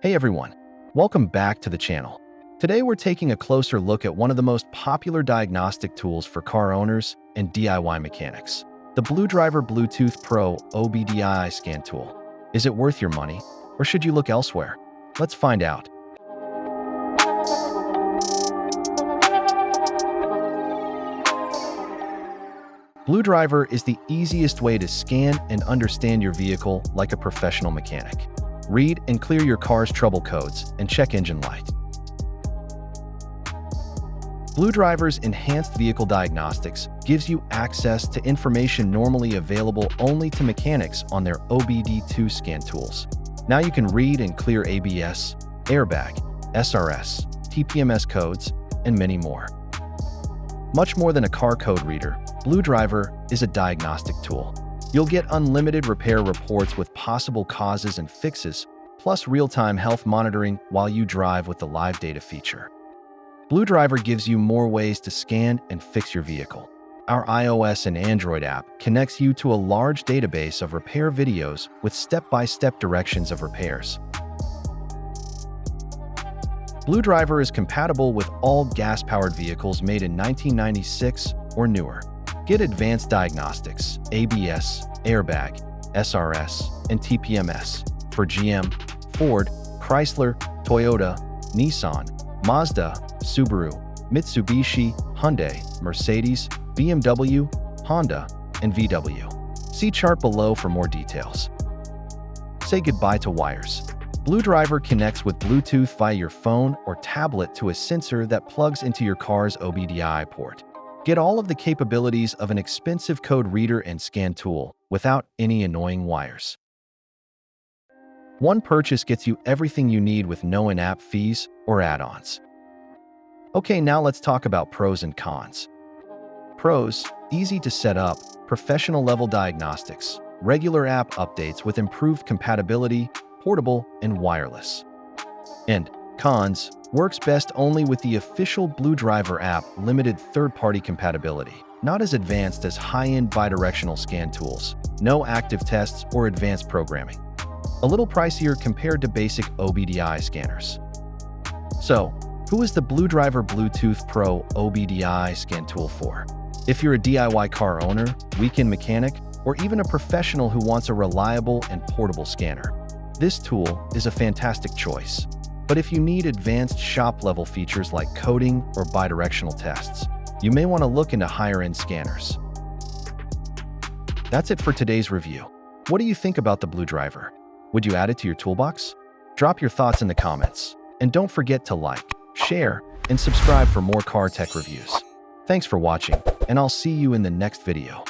Hey everyone, welcome back to the channel. Today we're taking a closer look at one of the most popular diagnostic tools for car owners and DIY mechanics, the BlueDriver Bluetooth Pro OBDII scan tool. Is it worth your money, or should you look elsewhere? Let's find out. BlueDriver is the easiest way to scan and understand your vehicle like a professional mechanic. Read and clear your car's trouble codes and check engine light. BlueDriver's enhanced vehicle diagnostics gives you access to information normally available only to mechanics on their OBD2 scan tools. Now you can read and clear ABS, airbag, SRS, TPMS codes, and many more. Much more than a car code reader, BlueDriver is a diagnostic tool. You'll get unlimited repair reports with possible causes and fixes, plus real-time health monitoring while you drive with the live data feature. BlueDriver gives you more ways to scan and fix your vehicle. Our iOS and Android app connects you to a large database of repair videos with step-by-step directions of repairs. BlueDriver is compatible with all gas-powered vehicles made in 1996 or newer. Get advanced diagnostics, ABS, airbag, SRS, and TPMS for GM, Ford, Chrysler, Toyota, Nissan, Mazda, Subaru, Mitsubishi, Hyundai, Mercedes, BMW, Honda, and VW. See chart below for more details. Say goodbye to wires. BlueDriver connects with Bluetooth via your phone or tablet to a sensor that plugs into your car's OBDII port. Get all of the capabilities of an expensive code reader and scan tool without any annoying wires. One purchase gets you everything you need with no in-app fees or add-ons. Okay, now let's talk about pros and cons. Pros: easy to set up, professional-level diagnostics, regular app updates with improved compatibility, portable and wireless. And cons: works best only with the official BlueDriver app, limited third-party compatibility, not as advanced as high-end bidirectional scan tools, no active tests or advanced programming. A little pricier compared to basic OBDII scanners. So, who is the BlueDriver Bluetooth Pro OBDII scan tool for? If you're a DIY car owner, weekend mechanic, or even a professional who wants a reliable and portable scanner, this tool is a fantastic choice. But if you need advanced shop-level features like coding or bidirectional tests, you may want to look into higher-end scanners. That's it for today's review. What do you think about the BlueDriver? Would you add it to your toolbox? Drop your thoughts in the comments. And don't forget to like, share, and subscribe for more car tech reviews. Thanks for watching, and I'll see you in the next video.